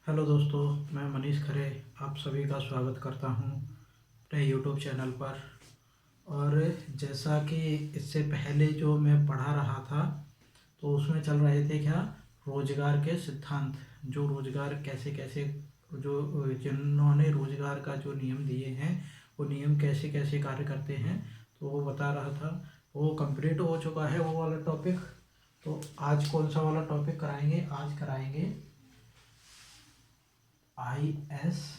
Hello दोस्तों, मैं मनीष खरे आप सभी का स्वागत करता हूं अपने यूट्यूब चैनल पर। और जैसा कि इससे पहले जो मैं पढ़ा रहा था तो उसमें चल रहे थे क्या, रोजगार के सिद्धांत। जो रोजगार कैसे कैसे, जो जिन्होंने रोजगार का जो नियम दिए हैं वो नियम कैसे कैसे कार्य करते हैं, तो वो बता रहा था। वो कंप्लीट हो चुका है वो वाला टॉपिक। तो आज कौन सा वाला टॉपिक कराएंगे? आज कराएंगे ISLM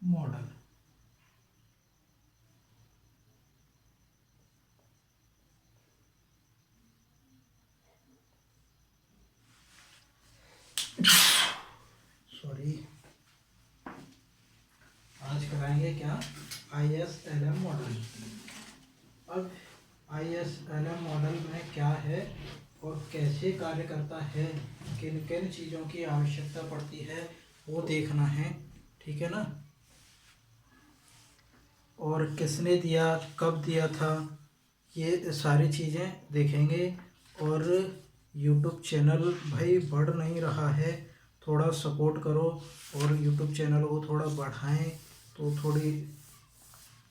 मॉडल। सॉरी, आज कराएंगे क्या, ISLM मॉडल। अब ISLM मॉडल में क्या है और कैसे कार्य करता है, किन किन चीज़ों की आवश्यकता पड़ती है वो देखना है, ठीक है ना। और किसने दिया, कब दिया था, ये सारी चीज़ें देखेंगे। और YouTube चैनल भाई बढ़ नहीं रहा है, थोड़ा सपोर्ट करो और YouTube चैनल को थोड़ा बढ़ाएं तो थोड़ी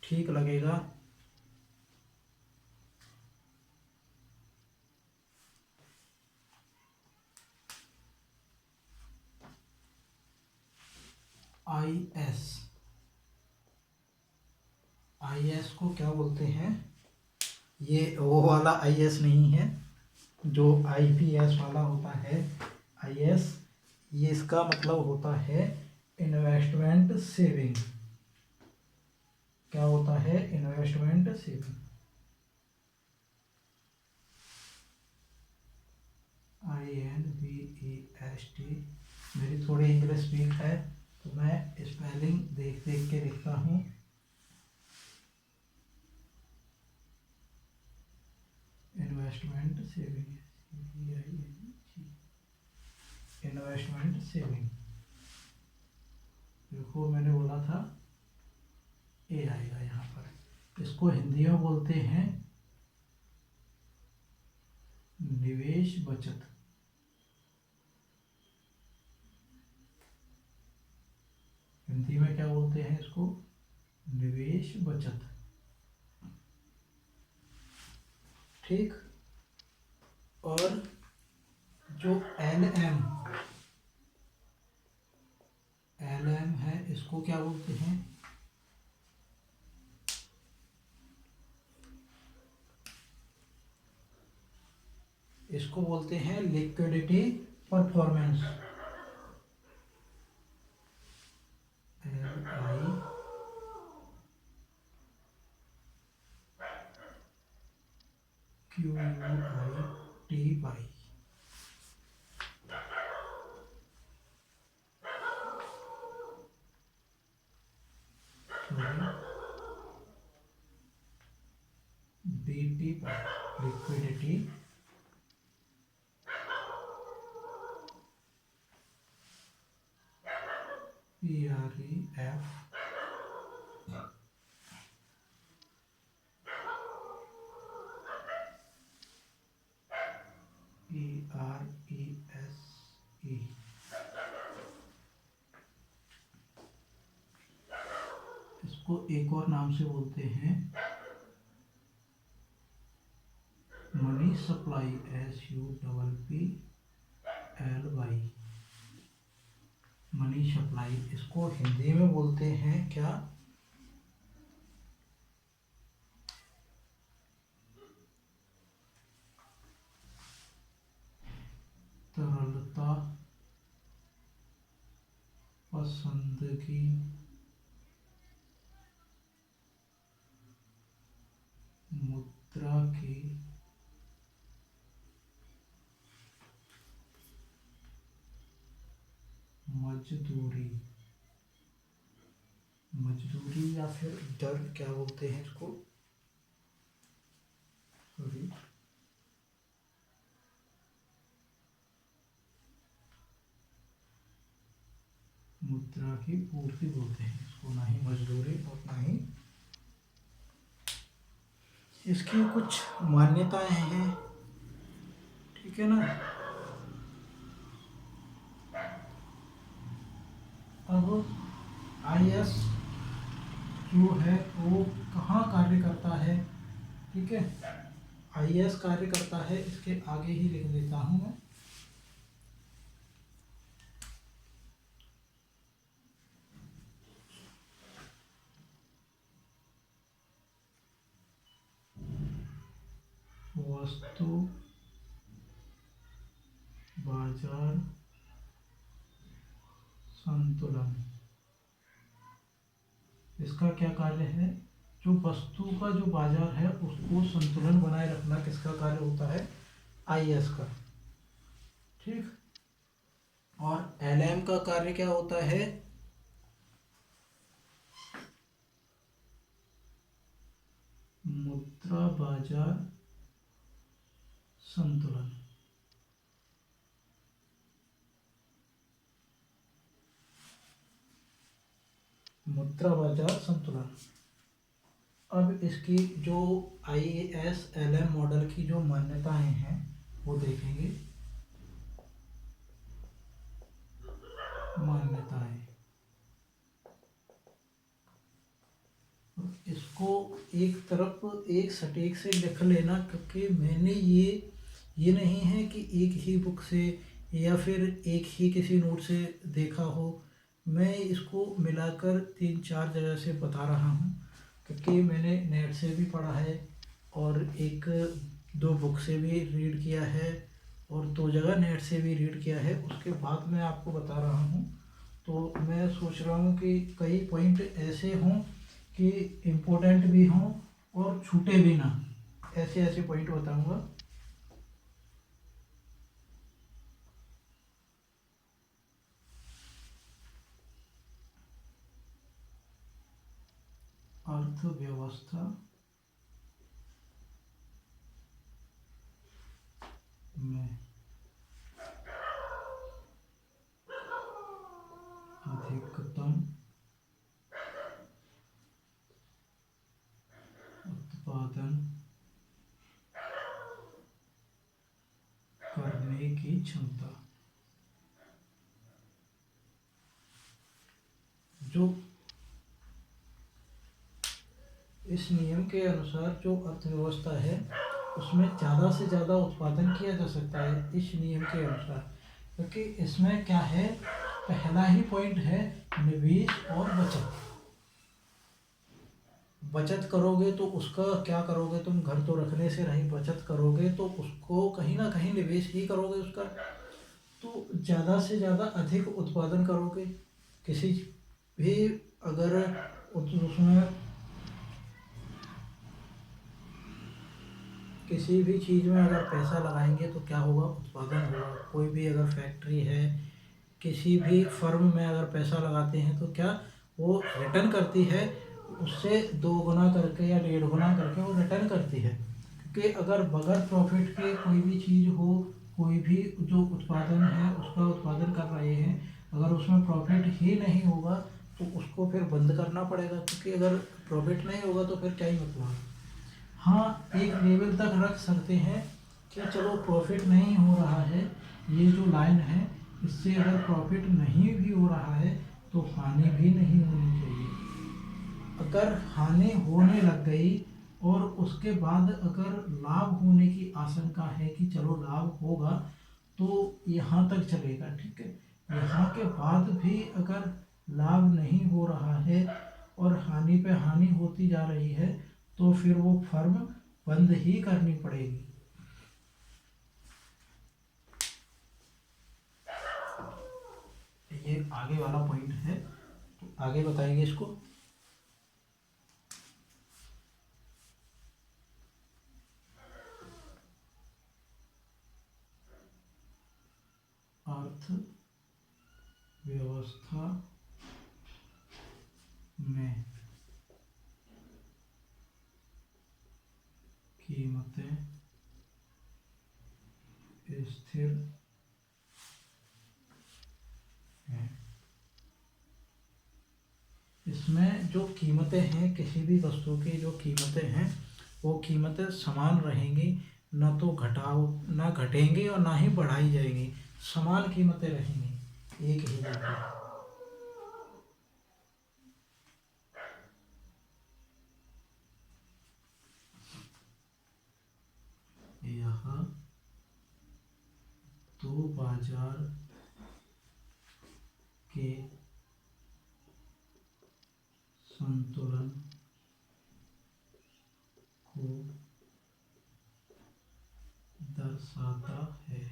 ठीक लगेगा। IS को क्या बोलते हैं? ये वो वाला IS नहीं है जो IPS वाला होता है। IS ये इसका मतलब होता है इन्वेस्टमेंट सेविंग। क्या होता है? Investment saving. INVEST। मेरी थोड़ी इंग्लिश वीक है तो मैं स्पेलिंग देख देख के लिखता हूँ। Investment saving, investment saving. देखो मैंने बोला था ए आएगा यहाँ पर। इसको हिंदी में बोलते हैं निवेश बचत। हिंदी में क्या बोलते हैं इसको? निवेश बचत। ठीक। और जो LM है इसको क्या बोलते हैं? इसको बोलते हैं liquidity performance. LIQUITY। BP liquidity PREF PRESE। इसको एक और नाम से बोलते हैं money supply, SUPPLY। Money supply. इसको हिंदी में बोलते हैं क्या? तरलता पसंदगी मुद्रा की मजदूरी। मजदूरी या फिर दर क्या बोलते हैं इसको? सॉरी, मुद्रा की पूर्ति बोलते हैं इसको, ना ही मजदूरी और ना ही। इसकी कुछ मान्यताएं हैं ठीक है ना। अब IS जो है वो कहाँ कार्य करता है, ठीक है। IS कार्य करता है, इसके आगे ही लिख देता हूँ मैं। वस्तु बाजार संतुलन, इसका क्या कार्य है, जो वस्तु का जो बाजार है उसको संतुलन बनाए रखना किसका कार्य होता है, IS का, ठीक। और LM का कार्य क्या होता है, मुद्रा बाजार संतुलन। मुद्रा बाजार संतुलन। अब इसकी जो ISLM मॉडल की जो मान्यताएं हैं वो देखेंगे। मान्यताएं, इसको एक तरफ एक सटीक से लिख लेना, क्योंकि मैंने ये नहीं है कि एक ही बुक से या फिर एक ही किसी नोट से देखा हो, मैं इसको मिलाकर 3-4 जगह से बता रहा हूँ, क्योंकि मैंने नेट से भी पढ़ा है और 1-2 बुक से भी रीड किया है और 2 जगह नेट से भी रीड किया है, उसके बाद मैं आपको बता रहा हूँ। तो मैं सोच रहा हूँ कि कई पॉइंट ऐसे हों कि इम्पोर्टेंट भी हों और छूटे भी ना, ऐसे ऐसे पॉइंट बताऊँगा। अर्थव्यवस्था में अधिकतम उत्पादन करने की क्षमता, जो इस नियम के अनुसार जो अर्थव्यवस्था है उसमें ज़्यादा से ज़्यादा उत्पादन किया जा सकता है इस नियम के अनुसार, क्योंकि इसमें क्या है, पहला ही पॉइंट है निवेश और बचत। बचत करोगे तो उसका क्या करोगे, तुम घर तो रखने से नहीं, बचत करोगे तो उसको कहीं ना कहीं निवेश ही करोगे उसका, तो ज़्यादा से ज़्यादा अधिक उत्पादन करोगे। किसी भी अगर उसमें किसी भी चीज़ में अगर पैसा लगाएंगे तो क्या होगा, उत्पादन होगा। कोई भी अगर फैक्ट्री है, किसी भी फर्म में अगर पैसा लगाते हैं तो क्या वो रिटर्न करती है, उससे 2 गुना करके या 1.5 गुना करके वो रिटर्न करती है। क्योंकि अगर बगैर प्रॉफिट के कोई भी चीज़ हो, कोई भी जो उत्पादन है उसका उत्पादन कर रहे हैं, अगर उसमें प्रॉफिट ही नहीं होगा तो उसको फिर बंद करना पड़ेगा, क्योंकि अगर प्रॉफिट नहीं होगा तो फिर क्या ही मतलब। हाँ, एक लेवल तक रख सकते हैं कि चलो प्रॉफिट नहीं हो रहा है, ये जो लाइन है इससे अगर प्रॉफिट नहीं भी हो रहा है तो हानि भी नहीं होनी चाहिए। अगर हानि होने लग गई और उसके बाद अगर लाभ होने की आशंका है कि चलो लाभ होगा तो यहाँ तक चलेगा, ठीक है। यहाँ के बाद भी अगर लाभ नहीं हो रहा है और हानि पे हानि होती जा रही है तो फिर वो फर्म बंद ही करनी पड़ेगी। ये आगे वाला पॉइंट है, तो आगे बताएंगे इसको। अर्थव्यवस्था में कीमतें स्थिर हैं। इसमें जो कीमतें हैं, किसी भी वस्तु की जो कीमतें हैं वो कीमतें समान रहेंगी, न तो घटाओ ना घटेंगी और ना ही बढ़ाई जाएंगी, समान कीमतें रहेंगी एक ही जगह। यह दो बाजार के संतुलन को दर्शाता है।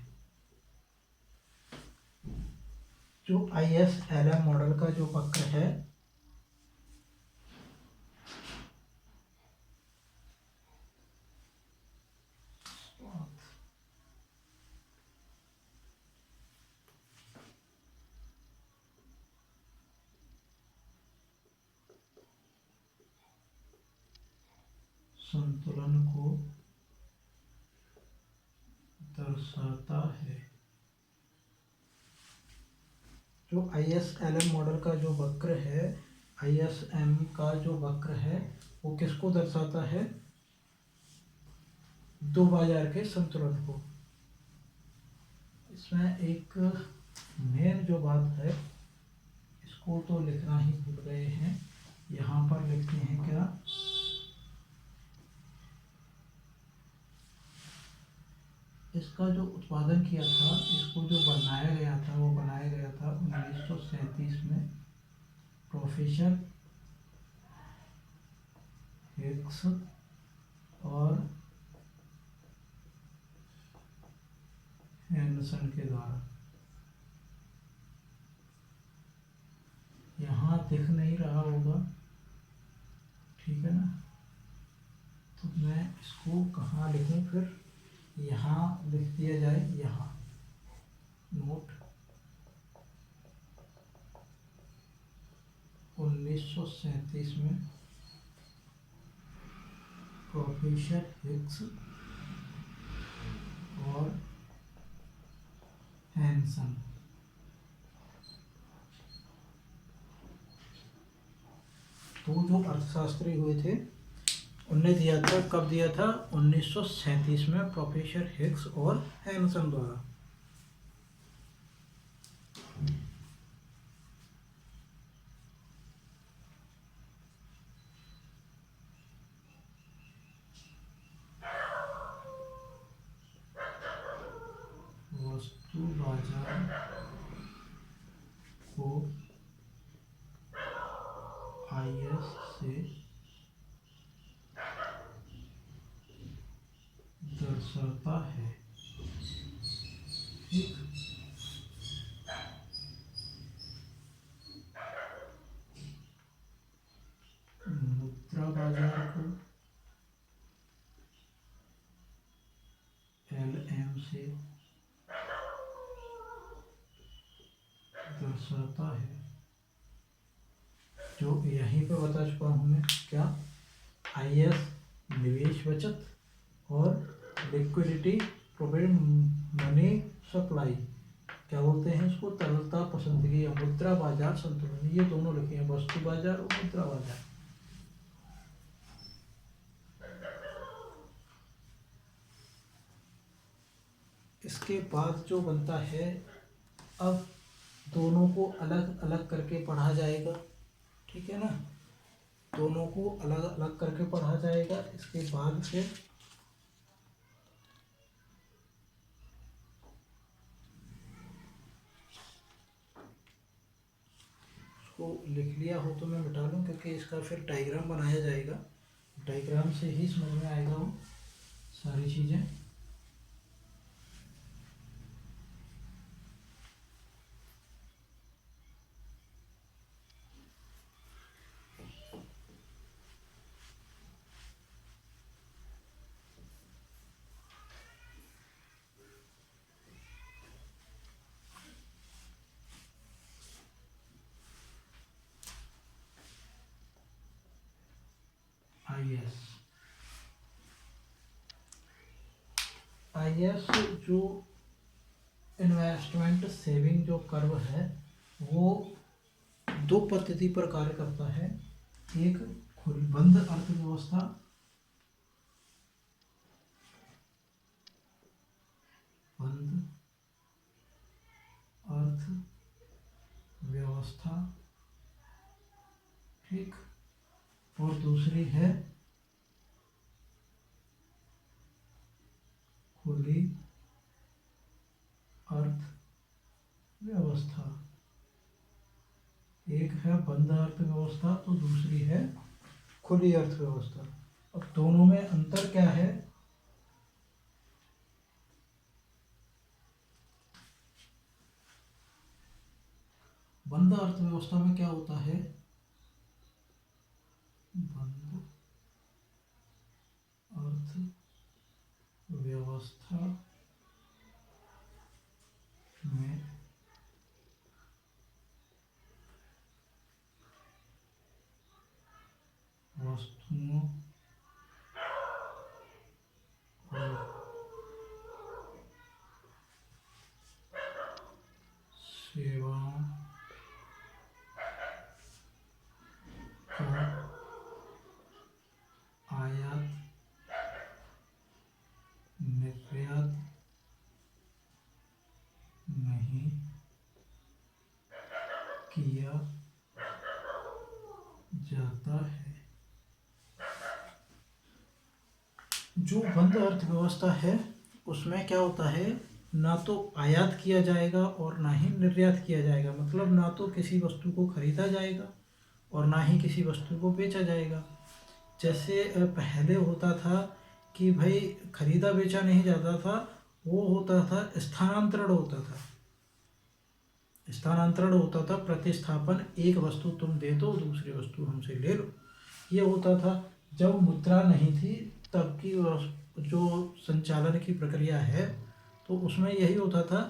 जो ISLM मॉडल का जो वक्र है, संतुलन को दर्शाता है। जो ISLM मॉडल का जो वक्र है, ISM का जो वक्र है, वो किसको दर्शाता है? दो बाजार के संतुलन को। इसमें एक मेन जो बात है, इसको तो लिखना ही भूल गए हैं, यहाँ पर लिखते हैं क्या? इसका जो उत्पादन किया था, इसको जो बनाया गया था, वो बनाया गया था 1937 में प्रोफेसर हिग्स और हैनसन के द्वारा। यहाँ दिख नहीं रहा होगा, ठीक है ना? तो मैं इसको कहाँ लिखूँ फिर? यहाँ लिख दिया जाए, यहाँ नोट 1937 में प्रोफेसर हिग्स और हैनसन तो जो अर्थशास्त्री हुए थे, उनने दिया था, कब दिया था? 1937 में प्रोफेसर हिग्स और हैनसन द्वारा। वस्तु बाजार को IS से दर्शाता है। ठीक, मुद्रा बाजार को LM से दर्शाता है। जो यहीं पे बता चुका हूँ मैं, क्या? IS निवेश बचत और लिक्विडिटी प्रोवाइड मनी सप्लाई, क्या बोलते हैं इसको? तरलता पसंदगी या मुद्रा बाजार संतुलन, ये दोनों लिखे हैं, वस्तु बाजार और मुद्रा बाजार। इसके बाद जो बनता है, अब दोनों को अलग अलग करके पढ़ा जाएगा, ठीक है ना? दोनों को अलग अलग करके पढ़ा जाएगा। इसके बाद फिर इसको लिख लिया हो तो मैं मिटा लूँ, क्योंकि इसका फिर डायग्राम बनाया जाएगा, डायग्राम से ही समझ में आएगा वो सारी चीज़ें। IS जो इन्वेस्टमेंट सेविंग जो कर्व है, वो दो पद्धति पर कार्य करता है। एक खुली बंद अर्थव्यवस्था व्यवस्था, ठीक, और दूसरी है खुली अर्थव्यवस्था। एक है बंद अर्थव्यवस्था तो दूसरी है खुली अर्थव्यवस्था। अब दोनों में अंतर क्या है? बंद अर्थव्यवस्था में क्या होता है? बंद अर्थव्यवस्था में वस्तुओं और सेवाओं का आयात निर्यात नहीं किया जाता है। जो बंद अर्थव्यवस्था है उसमें क्या होता है, ना तो आयात किया जाएगा और ना ही निर्यात किया जाएगा। मतलब ना तो किसी वस्तु को खरीदा जाएगा और ना ही किसी वस्तु को बेचा जाएगा। जैसे पहले होता था कि भाई खरीदा बेचा नहीं जाता था, वो होता था स्थानांतरण होता था। स्थानांतरण होता था, प्रतिस्थापन, एक वस्तु तुम दे दो दूसरी वस्तु हमसे ले लो, ये होता था। जब मुद्रा नहीं थी तब की जो संचालन की प्रक्रिया है तो उसमें यही होता था,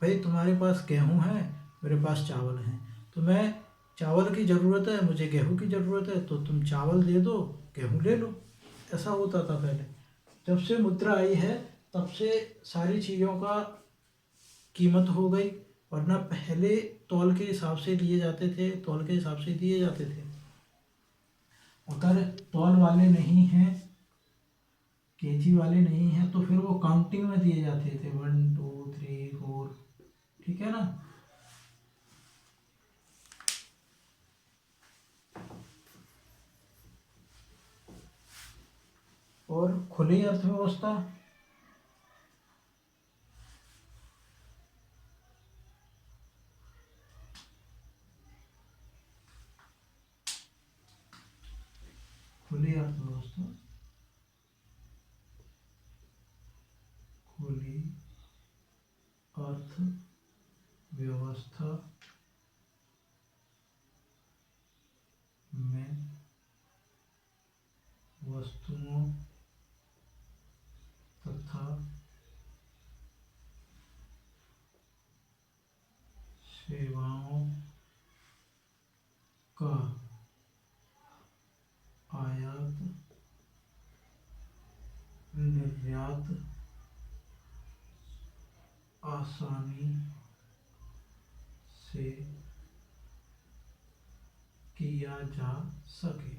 भाई तुम्हारे पास गेहूं है, मेरे पास चावल है, तो मैं चावल की ज़रूरत है, मुझे गेहूं की ज़रूरत है, तो तुम चावल दे दो, गेहूं ले लो। ऐसा होता था पहले। जब से मुद्रा आई है तब से सारी चीज़ों का कीमत हो गई, वरना पहले तौल के हिसाब से लिए जाते थे, तौल के हिसाब से दिए जाते थे। अगर तौल वाले नहीं हैं, केजी वाले नहीं हैं, तो फिर वो काउंटिंग में दिए जाते थे, 1 2 3 4, ठीक है ना। और खुली अर्थव्यवस्था, खुली अर्थव्यवस्था, खुली अर्थव्यवस्था में वस्तुओं तथा सेवाओं का आयात निर्यात आसानी से किया जा सके,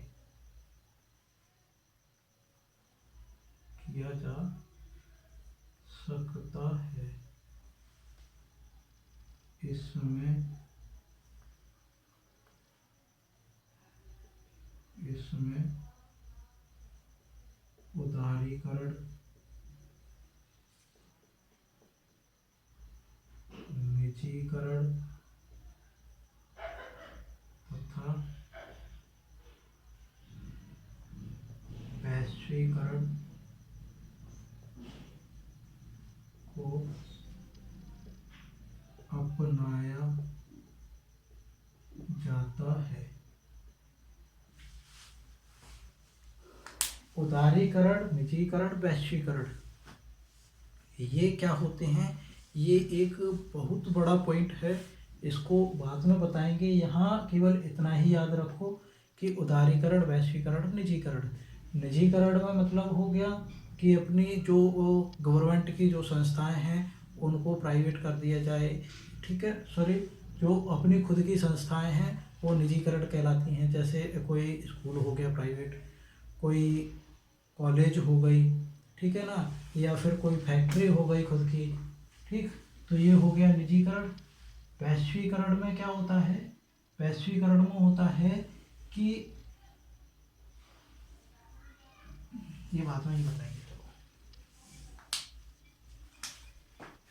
किया जा सकता है। इसमें उदारीकरण, निजीकरण तथा वैश्वीकरण को अपनाया जाता है। उदारीकरण, निजीकरण, वैश्वीकरण, ये क्या होते हैं? ये एक बहुत बड़ा पॉइंट है, इसको बाद में बताएंगे। यहाँ केवल इतना ही याद रखो कि उदारीकरण, वैश्वीकरण, निजीकरण। निजीकरण में मतलब हो गया कि अपनी जो गवर्नमेंट की जो संस्थाएं हैं उनको प्राइवेट कर दिया जाए, ठीक है, सॉरी, जो अपनी खुद की संस्थाएं हैं वो निजीकरण कहलाती हैं। जैसे कोई स्कूल हो गया प्राइवेट, कोई कॉलेज हो गई, ठीक है ना, या फिर कोई फैक्ट्री हो गई खुद की, ठीक, तो ये हो गया निजीकरण। वैश्वीकरण में क्या होता है? वैश्वीकरण में होता है कि ये बात में ही बताएंगे। तो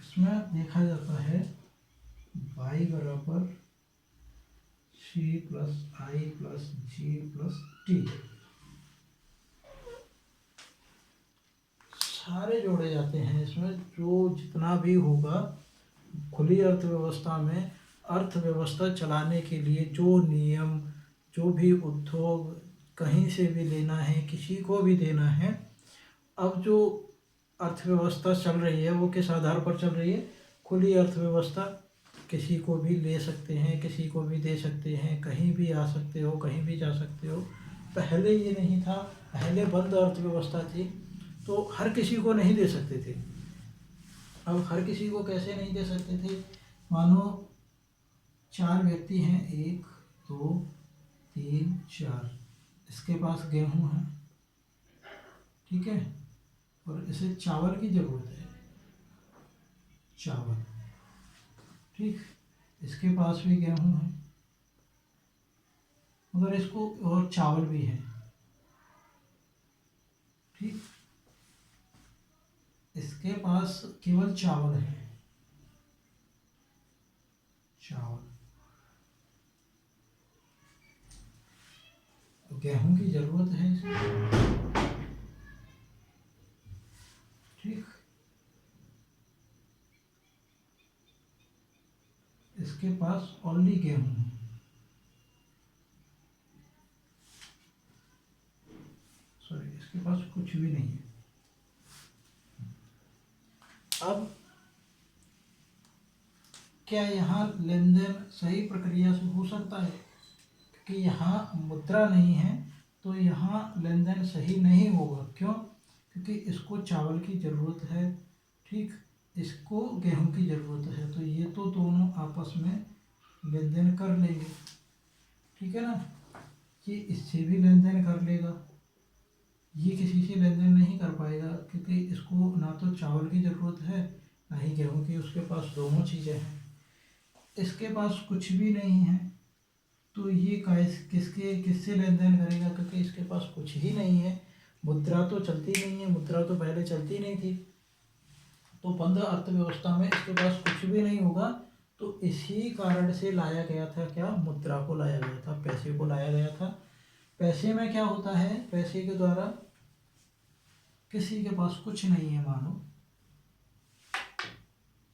इसमें देखा जाता है y बराबर c प्लस आई प्लस जी प्लस टी, सारे जोड़े जाते हैं। इसमें जो जितना भी होगा खुली अर्थव्यवस्था में, अर्थव्यवस्था चलाने के लिए जो नियम, जो भी उद्योग कहीं से भी लेना है, किसी को भी देना है, अब जो अर्थव्यवस्था चल रही है वो किस आधार पर चल रही है? खुली अर्थव्यवस्था। किसी को भी ले सकते हैं, किसी को भी दे सकते हैं, कहीं भी आ सकते हो, कहीं भी जा सकते हो। पहले ये नहीं था, पहले बंद अर्थव्यवस्था थी तो हर किसी को नहीं दे सकते थे। अब हर किसी को कैसे नहीं दे सकते थे? मानो 4 व्यक्ति हैं, 1 2 3 4, इसके पास गेहूं है, ठीक है, और इसे चावल की ज़रूरत है, चावल, ठीक, इसके पास भी गेहूं है मगर इसको और चावल भी है, ठीक, इसके पास केवल चावल है, चावल, तो गेहूं की ज़रूरत है इसे, ठीक, इसके पास ओनली गेहूं है, सॉरी, इसके पास कुछ भी नहीं है। अब क्या यहाँ लेन देन सही प्रक्रिया से हो सकता है? क्योंकि यहाँ मुद्रा नहीं है तो यहाँ लेन देन सही नहीं होगा। क्यों? क्योंकि इसको चावल की ज़रूरत है, ठीक, इसको गेहूं की ज़रूरत है, तो ये तो दोनों आपस में लेन देन कर लेंगे, ठीक है ना। ये इससे भी लेन देन कर लेगा, ये किसी से लेन देन नहीं कर पाएगा क्योंकि इसको ना तो चावल की ज़रूरत है ना ही गेहूं की, उसके पास दोनों चीज़ें हैं। इसके पास कुछ भी नहीं है तो ये किससे लेन देन करेगा? क्योंकि इसके पास कुछ ही नहीं है, मुद्रा तो चलती नहीं है, मुद्रा तो पहले चलती नहीं थी, तो बंद अर्थव्यवस्था में इसके पास कुछ भी नहीं होगा। तो इसी कारण से लाया गया था, क्या, मुद्रा को लाया गया था, पैसे को लाया गया था। पैसे में क्या होता है? पैसे के द्वारा किसी के पास कुछ नहीं है मानो,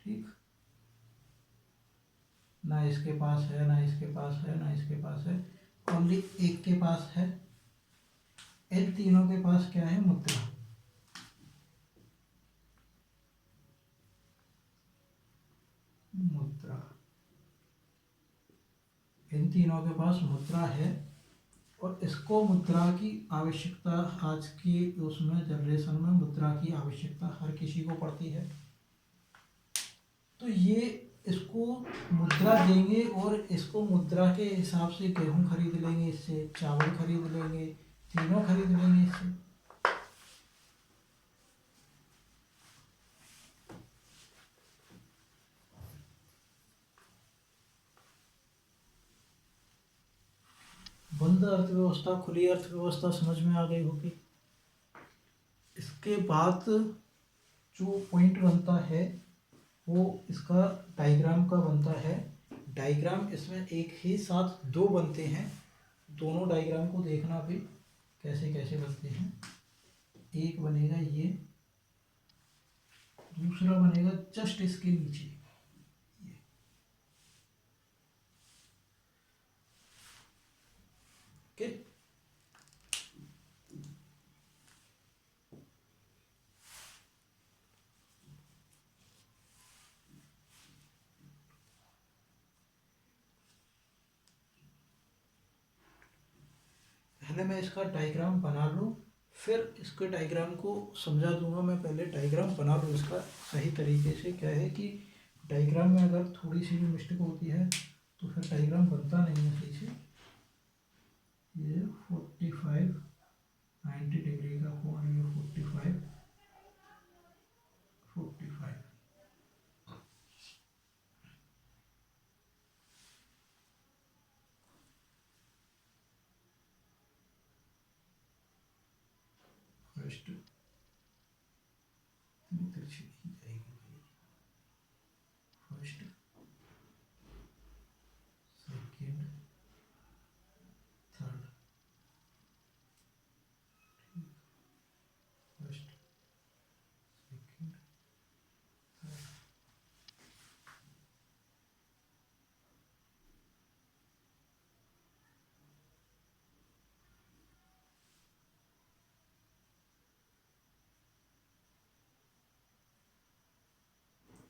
ठीक, ना इसके पास है, ना इसके पास है, ना इसके पास है, ओनली एक के पास है। इन तीनों के पास क्या है? मुद्रा। मुद्रा, इन तीनों के पास मुद्रा है और इसको मुद्रा की आवश्यकता, आज की उसमें जनरेशन में मुद्रा की आवश्यकता हर किसी को पड़ती है। तो ये इसको मुद्रा देंगे और इसको मुद्रा के हिसाब से गेहूं खरीद लेंगे, इससे चावल खरीद लेंगे, तीनों खरीद लेंगे इससे। बंद अर्थव्यवस्था, खुली अर्थव्यवस्था समझ में आ गई होगी। इसके बाद जो पॉइंट बनता है वो इसका डायग्राम का बनता है। डायग्राम इसमें एक ही साथ दो बनते हैं, दोनों डायग्राम को देखना भी कैसे कैसे बनते हैं। एक बनेगा ये, दूसरा बनेगा जस्ट इसके नीचे ये, ओके। पहले मैं इसका डायग्राम बना लूँ, फिर इसके डायग्राम को समझा दूंगा। मैं पहले डायग्राम बना लूँ इसका सही तरीके से। क्या है कि डायग्राम में अगर थोड़ी सी भी मिस्टेक होती है तो फिर डायग्राम बनता नहीं है सही से। ये 45 90 डिग्री का कोण, ये 45 45, फर्स्ट, इतनी तिरछी नहीं जाएगी भाई, first second third, first second third.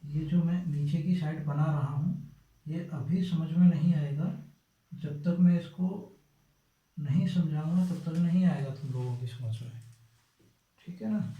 ये जो मैं नीचे की साइड बना रहा हूँ ये अभी समझ में नहीं आएगा, जब तक मैं इसको नहीं समझाऊंगा तब तक नहीं आएगा तुम लोगों की समझ में, ठीक है ना।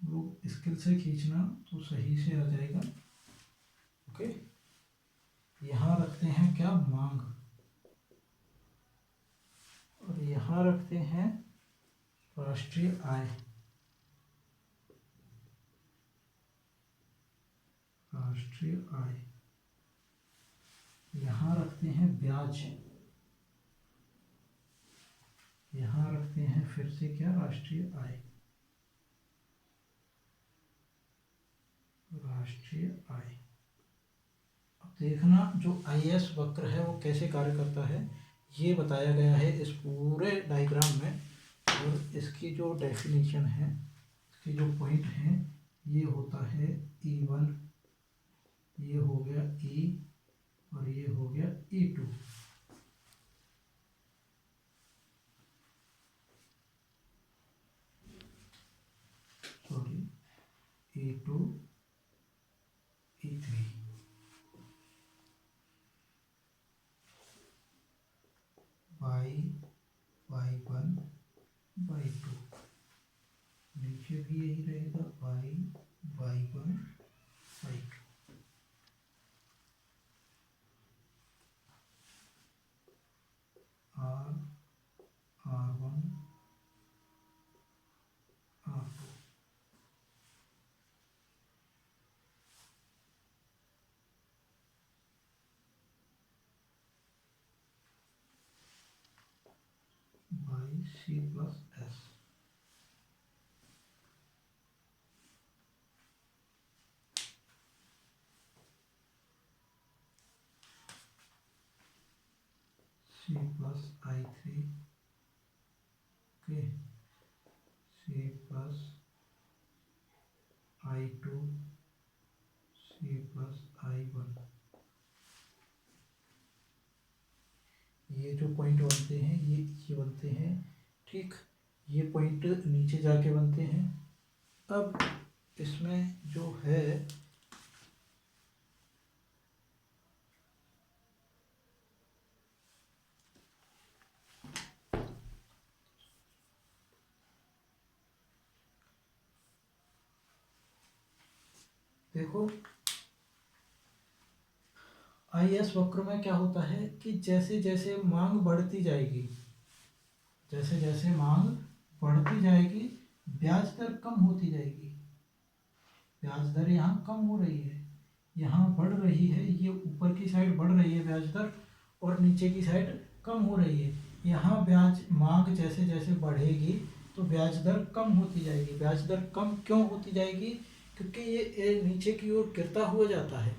लोग स्किल से खींचना तो सही से आ जाएगा। ओके, यहाँ रखते हैं क्या, मांग, और यहाँ रखते हैं राष्ट्रीय आय, राष्ट्रीय आय, यहाँ रखते हैं ब्याज, यहाँ रखते हैं फिर से क्या, राष्ट्रीय आय, राष्ट्रीय आय। अब देखना जो IAS वक्र है वो कैसे कार्य करता है ये बताया गया है इस पूरे डायग्राम में, और इसकी जो डेफिनेशन है, इसकी जो पॉइंट है, ये होता है E1, ये हो गया E, और ये हो गया E2। Sorry, E2 E3, y1 y2, नीचे भी यही रहेगा, y1 y2, r1 r2, by C plus S। C plus I3, okay, C plus I2, C plus I1। ये जो पॉइंट बनते हैं ये बनते हैं, ठीक, ये पॉइंट नीचे जाके बनते हैं। अब इसमें जो है देखो, IAS वक्र में क्या होता है कि जैसे जैसे मांग बढ़ती जाएगी, जैसे जैसे मांग बढ़ती जाएगी ब्याज दर कम होती जाएगी। ब्याज दर यहाँ कम हो रही है, यहाँ बढ़ रही है, ये ऊपर की साइड बढ़ रही है ब्याज दर, और नीचे की साइड कम हो रही है। यहाँ ब्याज मांग जैसे जैसे बढ़ेगी तो ब्याज दर कम होती जाएगी। ब्याज दर कम क्यों होती जाएगी? क्योंकि ये नीचे की ओर गिरता हुआ जाता है।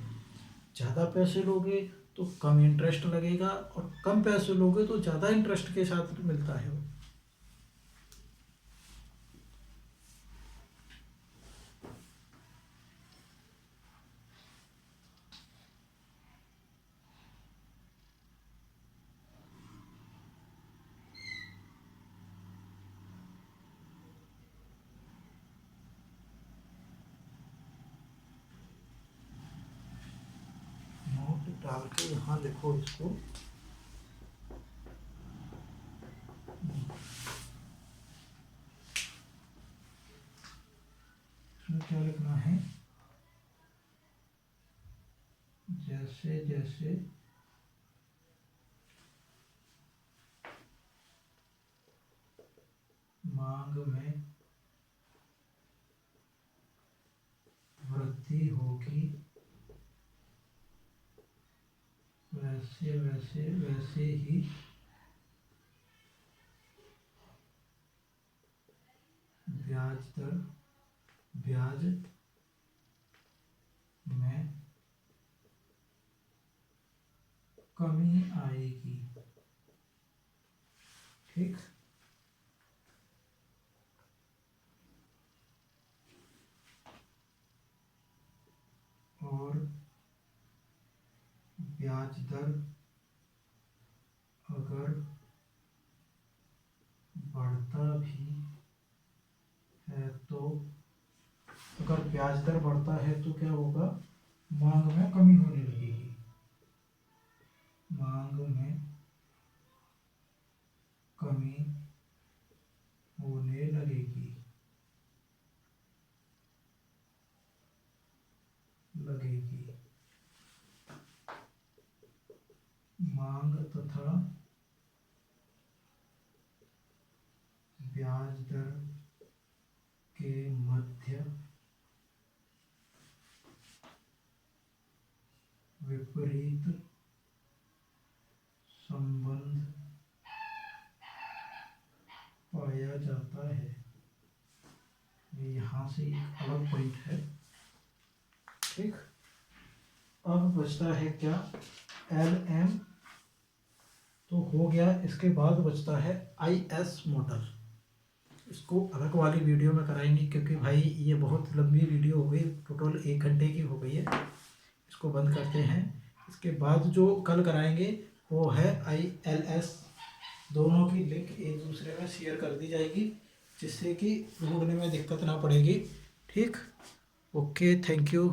ज़्यादा पैसे लोगे तो कम इंटरेस्ट लगेगा, और कम पैसे लोगे तो ज़्यादा इंटरेस्ट के साथ मिलता है वो। नोट डाल के यहाँ लिखो इसको। इसमें क्या लिखना है, जैसे जैसे मांग में वृद्धि होगी वैसे वैसे वैसे ही ब्याज में कमी आएगी। ठीक। और ब्याज दर अगर बढ़ता भी है तो, अगर ब्याज दर बढ़ता है तो क्या होगा, मांग में कमी होने लगेगी। मांग में कमी होने लगेगी। मांग तथा ब्याज दर के मध्य विपरीत संबंध पाया जाता है। ये यहाँ से एक अलग पॉइंट है। ठीक। अब बचता है क्या, LM तो हो गया। इसके बाद बचता है IS मॉडल। इसको अलग वाली वीडियो में कराएंगे, क्योंकि भाई ये बहुत लंबी वीडियो हो गई, टोटल 1 घंटे की हो गई है। इसको बंद करते हैं। इसके बाद जो कल कराएंगे वो है ILS। दोनों की लिंक एक दूसरे में शेयर कर दी जाएगी, जिससे कि ढूंढने में दिक्कत ना पड़ेगी। ठीक। Okay, thank you.